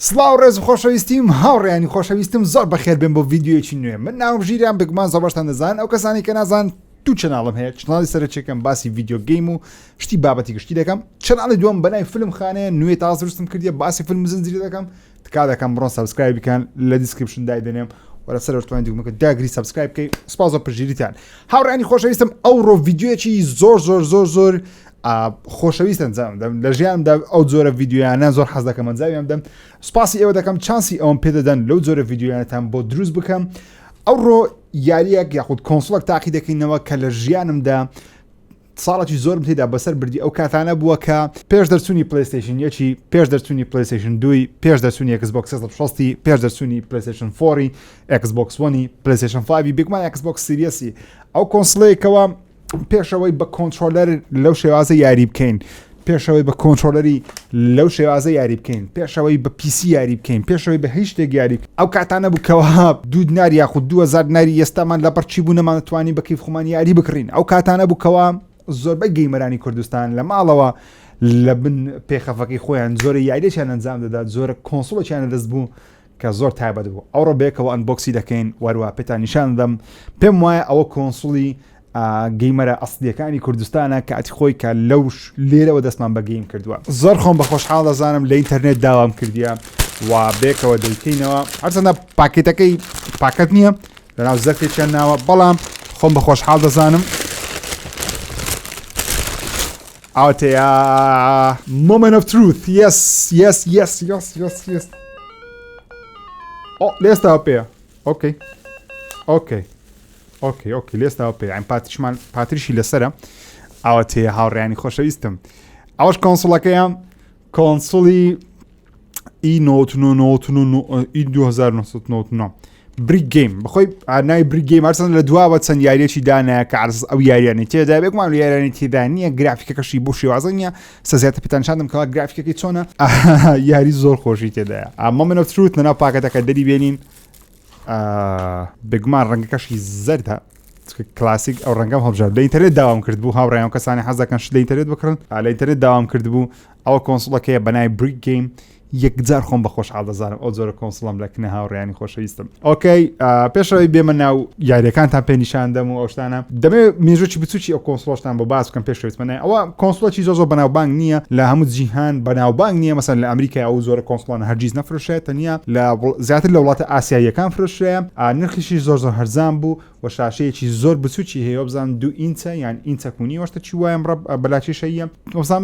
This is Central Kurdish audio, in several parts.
سڵاو ڕێز خۆشەویستیم هاوڕێیانی خۆشەویستم زۆر بەخێر بێن بۆ ڤیدیۆیەکی نوێ من ناوم ژیریان بگومان زۆربەشتان دەزان ئەو کەسانی کە نازان دوو چەناڵم هەیە چەناڵی سەرچێکم باسی ڤیدیۆ گەیم و شتی بابەتی گشتی دەکەم چەناڵی دووەم بەناوی فیلم خانەیە نوێ تازە دروستم کردیە باسی فیلم زنجیری دەکەم تکا دەکەم بڕۆن سابسکرایب بکەن لە دیسکریپشن دای دەنێم وەرە سەر توانین دوگمەکە داگری سابسکرایب بکەی سپاس بۆ پشگیریتان هاوڕێیانی خۆشەویستم ئەوڕۆ ڤیدیۆیەکی زۆر خۆشەویستن لە ژیانمدا ئەو جۆرە ڤیدیۆیانە زۆر حەز دەکەم ئەنجامیان بدەم سوپاسی ئێوە دەکەم چانسی ئەوم پێدەدەن لەو جۆرە ڤیدیۆیانتان بۆ دروست بکەم ئەوڕۆ یاریەک یاخود کۆنسۆڵێک تاقی دەکەینەوە کە لە ژیانمدا ساڵێکی زۆرم تێدا بەسەر بردی ئەو کاتانە بووە کە پێش دەرچوونی پلەیستیشن یەکی پێش دەرچوونی پلەیستیشن 2 پێش دەرچوونی ئەکسبۆکس 360 پێش دەرچوونی پلەیستیشن 4 ئەکسبۆکس 1 پلەیستیشن 5 بێگومان ئەکسبۆکس سیریەسی ئەو کۆنسڵەیەکەوە پێشەوەی بە کۆنترۆلەر لەو شێوازە یاری بکەین پێشەوەی بە کۆنترۆلەری لەو شێوازە یاری بکەین پێشەوەی بە پیسی یاری بکەین پێشەوەی بە هیچ شتێک یاری ئەو کاتانە بووکەوە 2 دینار یاخود 2000 دیناری ئێستامان لە بەرچی بوو نەمانتوانی بە کەیف خۆمان یاری بکڕین ئەو کاتانە بووکەوە زۆربەی گەیمەرانی کوردستان لە ماڵەوە لە بن پێخەفەکەی خۆیان زۆرە یاریێکیان ئەنجام دەدات زۆرە کۆنسۆڵێکیان دەست بوو کە زۆر تایبەت بوو ئەوڕۆ بێکەوە ئەنبۆکسی دەکەین وەروە پێتان نیشان دەم پێم وایە ئەوە کۆنسۆڵی گەیمەرە ئەسڵیەکانی کوردستانە کاتی خۆی کە لەوش لێرەوە دەستمان بە گەیم کردووە زۆر خۆم بە خۆشحاڵ دەزانم لە ئینتەرنێت داوام کردیە و بێکەوە دەیکەینەوە هەرچەندە پاکێتەکەی پاکەت نییە لەناو زەرفێکیان ناوە بەڵام خۆم بە خۆشحاڵ دەزانم ئەوەتەیە moment of truth yes لێستاوە پێە ئۆکەی لێستاوە پێ ئەم پاتریشی لەسرە ئەوە تێ هاوڕێیانی خۆشەویستم ئەوەش کۆنسڵەکەیان کۆنسڵی E2099 بریک گەیم بخۆی ناوی بریک گەیم هەرچەند لە دواوە چەند یاریەکی دانایە کە عەرز ئەو یاریانەی تێدا بێگومان لە یاریانی تێدا نییە گرافیکەکەشی بۆ شێوازە نییە سەزیاتە پێتانشاندم کەوا گرافیکەکەی چۆنە یاری زۆر خۆشی تێدایە moment of truth لەناو پاکەتەکە دەری بێنین بێگومان ڕەنگەکەشی زەردە کلاسیک ئەو ڕەنگەم هەڵبژار لە ئینتەرنێت داوام کرد بوو هاوڕێیان کەسانی حەز دەکەن شت لە ئینتەرنێت بکڕن لە ئینتەرنێت داوام کرد بوو ئەوە کۆنسڵەکەیە بەناوی بریک گەیم یەکجار خۆم بە خۆشحاڵ دەزانم ئەو جۆرە کۆنسڵم لەکنە هاوڕێیانی خۆشەویستم ئۆکەی پێشەوەی بێمە ناو یاریەکانتان پێ نیشاندەم و ئەو شتانە دەمێ مێژوکی بچوکی ئەو کۆنسڵۆشتان بۆ باس بکەم پێشەویستمەنە ئەوە کۆنسڵێکی زۆر بەناوبانگ نییە لە هەموو جیهان بەناوبانگ نییە مەسەن لە ئەمریکا ئەو زۆرە کۆنسڵانە هەرگیز نەفرۆشێت تەنیا لە زیاتر لە وڵاتە ئاسیاییەکان فرۆشەیە نرخیشی زۆر هەرزان بوو و شاشەیەکی زۆر بچوکی هەیە بزان 2 ئینچە یان ئینچەکونی وەشتە چی وایە بەلاکێشەیە وەزان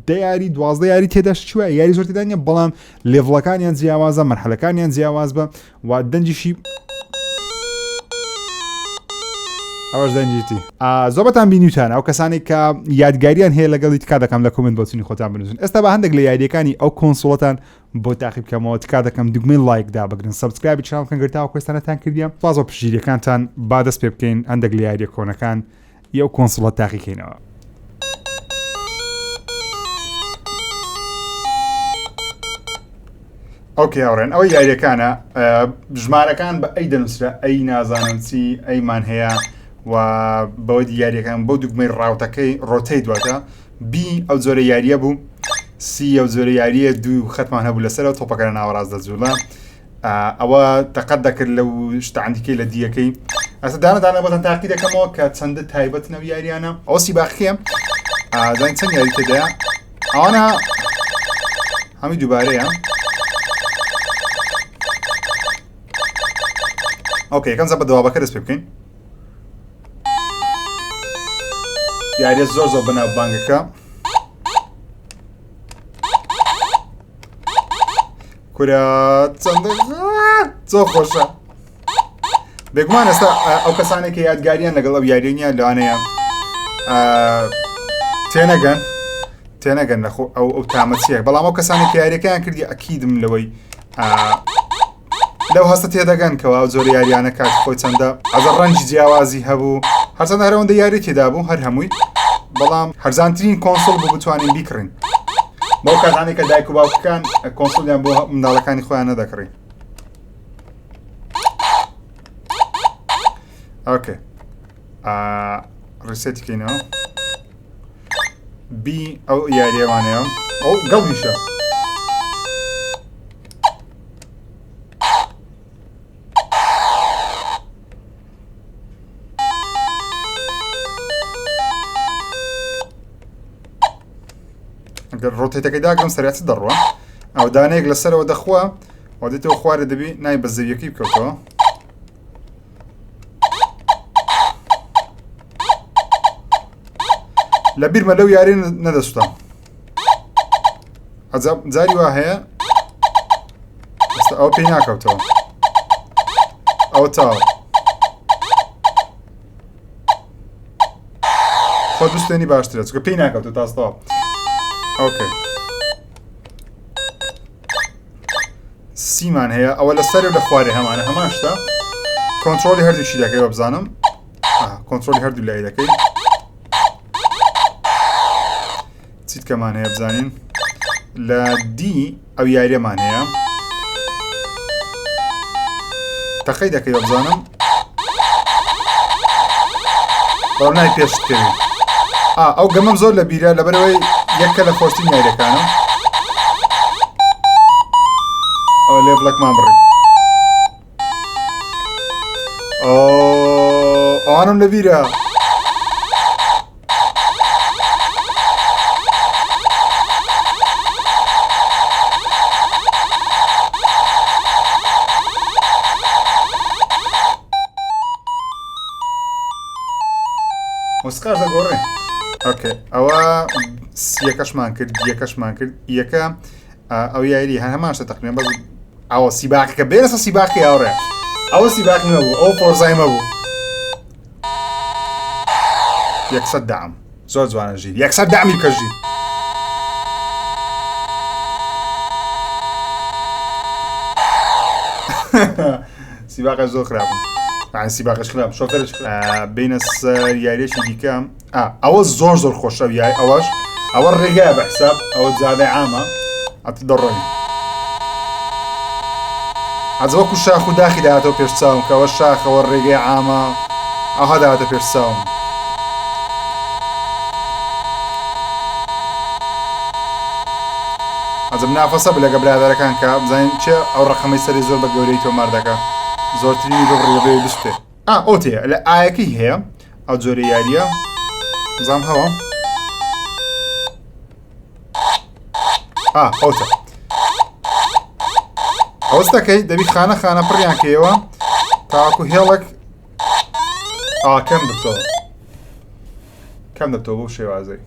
دەیاری 12 یاری تێداش چی وایە یاری زۆر تێدا نییە بەڵام لێڤڵەکانیان جیاوازە مەرحەلەکانیان جیاواز بە و دەنجیشی ئەوەش دەنجیتی زۆربەتان بینیوتان ئەو کەسانی کە یادگاریان هەیە لەگەڵی تکا دەکەم لە کۆمنت بۆچنی خۆتان بنووسن ئێستا بە هەندێک لە یاریەکانی ئەو کۆنسۆڵەتان بۆ تاقیب بکەمەوە تکا دەکەم دوگمەی لایکدا بگرن سابسکرایب چناڵ بکەن گرتاوە کوێستانەتان کردیە باز بە پشگیریەکانتان با دەست پێ بکەین هەندێک لە یاریە کۆنەکان ئەو کۆنسۆڵە تاقیکەینەوە ئۆکێ هاوڕێن ئەوەی یاریەکانە ژمارەکان بە ئەی دەنووسرە ئەی نازانم چی ئەیمان هەیە و بەوەی یاریەکان بۆ دوگمەی ڕاوتەکەی ڕۆتەی دواتە بی ئەو جۆرە یاریە بوو سی ئەو جۆرە یاریە دوو خەتمان هەبوو لەسەرەوە تۆپەکە ناوەڕاست دەجوڵە ئەوە تەقەت دەکرد لەو شتعندیکەی لە دیەکەی ئەستا دانەدانە بۆتان تاقی دەکەمەوە کە چەندە تایبەتنەوە یاریانە ئەوە سی باخیە زانین چەند یاری تێدایە ئەوانە هەمی دووبارەیە ئۆکێ یەکەم زە بە دەوابەکە دەست پێ بکەین یاریە زۆر بەناو بانگەکە کورە چەندە زۆر خۆشە بێگومان ئێستا ئەو کەسانێک کە یادگاریان لەگەڵ ئەو یاریە لەوانەیە تێنەگەن لە ئەو تامەچیەک بەڵام ئەو کەسانی کە یاریەکەیان کردی ئەکیدم لەوەی لەو هەستە تێدەگەن کەەوە زۆر یاریانە کات خۆی چەندە ئەزە ڕەنجی جیاوازی هەبوو هەرچەندە هەرەوەندە یاری تێدا بوو هەر هەمووی بەڵام هەرزانترین کۆنسۆڵ بوو بتوانین بیکڕین بۆ کاتانێک کە دایک و باوکەکان کۆنسۆڵیان بۆ منداڵەکانی خۆیان نەدەکڕین ئۆکێ ڕیسێتیکەینەوە بی ئەو یاریەوانەیە ئەو گەڵیشە ڕۆتێتەکەی داگەم سەرات دەڕوە ئەو دانەیەک لەسەرەوە دەخوا ئەو دێتەوە خوارە دەبی نای بە زەویەکەی بکەوتەوە لە بیرمە لەو یاری نەدەسووتم جاری وا هەیە ئەو پێی ناکەوتەوە ئەو تاوە خۆ دوستێنی باشترە چکە پێی ناکەوتە تاستەوە ئۆکەی سیمان هەیە ئەوە لە سەر لە خوارێ هەمانە هەمان شتە کۆنتڕۆلی هەردووشی دەکەی بزانم کۆنتڕۆلی هەردوو لای دەکەی چیت کەمان هەیە بزانین لە دی ئەو یاریەمان هەیە تەقەی دەکەی بزانم بەڵ نای پێشتکەوی ئەو گەمەم زۆر لە بیرە لەبەرەوەی یەککە لە خۆشتین یاریەکانم ئەو لێڤڵەکمان بڕی ئەوانم لە بیرە وسکار دەگۆڕێ ئۆکێ ئەوە سیەکەشمان کرد یەکەشمان کرد یەکە ئەو یاری هەمان شتە تەقریبەن بەس ئەوە سیباقەکە بێنەسە سیباقی هاوڕێ ئەوە سیباقی نەبوو ئەو فۆرزای مەبوو 100 دام زۆر جوانە ژیر 100 دامی بکە ژیر سیباقە زۆر خراپم سیباقش خراپ شۆفێرش بینە یاریەکی دیکەم ئەوە زۆر زۆر خۆشە یای ئەوەش ئەوە ڕێگایە بە حساب ئەوە جادە عامە ئەت دەڕۆی ئەز وەکو شاخ و داخی داهاتەوە پێش چاوم کە ئەوە شاخەوە ڕێگەی عامە ئەوها داهاتە پێش چاوم ئەزم نافەسە بلەگە برادەرەکان کە بزانین چێ ئەو ڕقەمەی سەری زۆر بە گەورەی تۆ ماردەکە زۆرترینی بە ڕێگەی دەستێ ئەو تێ لە ئایەکەی هەیە ئەو جۆرە یاریە بزانم هەوە ئەوتە ئەوەستەکەی دەبی خانە خانە پڕیان کەیەوە تاواکو هێڵک کەم دەبتەوە کەم دەبتەوە بۆ شێوازەی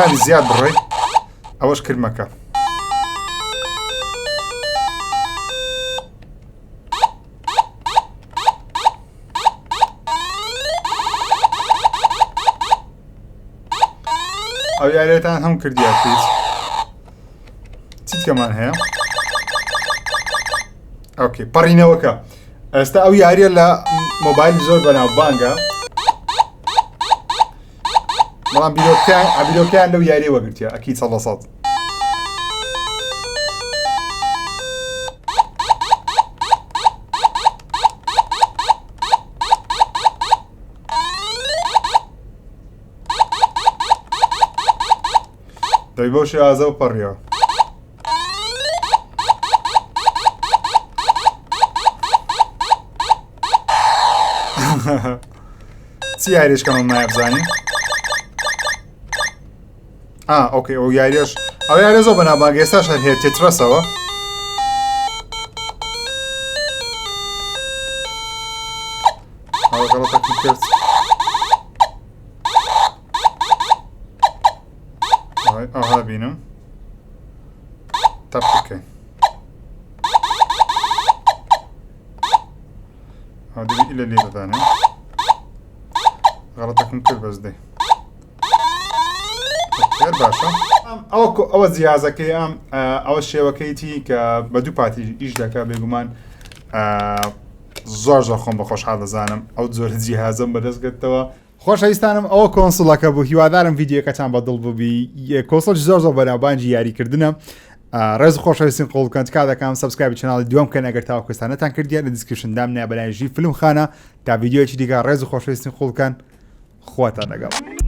نابی زیاد بڕێ ئەوەش کرمەکە ئەو یاریەتان هەم کردیە چیت کەمان هەیە ئۆکێ پەڕینەوەکە ئێستا ئەو یاریە لە مۆبایلی زۆر بەناوبانگە بەڵام بیرۆکیان لەو یاریە وەگرتیە ئەکی 100% دەبی بەو شێوازە و پەڕیەوە چی یاریشکەمە مایە بزانین ئۆکێ ئەو یاریش ئەو یاریە زۆر بەناوبانگە ئێستاش هەیە تێترەسەوە ئەوە غەڵەتێکی کرد ئەوها بینم تەپ بکەین ئەو دەبی لە لێرەدانێ غەڵەتێکم کرد بەس دەی باشە ئەوە جیازەکەی ئەوە شێوەکەیتی کە بە دوو پاتی ئیش دەکە بێگومان زۆر زۆر خۆم بە خۆشحاڵ دەزانم ئەو جۆرە جیهازم بەدەستگرتەوە خۆشەویستانم ئەوە کۆنسڵەکە بوو هیوادارم ڤیدیۆکەتان بەدڵ بووبی کۆنسڵی زۆر زۆر بەناوبانگی یاریکردنە ڕێز خۆشەویستین قوڵکەن تکا دەکەم سەبسکرایب چەناڵی دووەم بکەن ئەگەر تاوە کوێستانەتان کردیان لە دیسکریپشن دام نیا بەلایەن ژی فلم خانە تا ڤیدیۆیەکی دیکە ڕێز خۆشەویستین قوڵکەن خواتان لەگەڵ.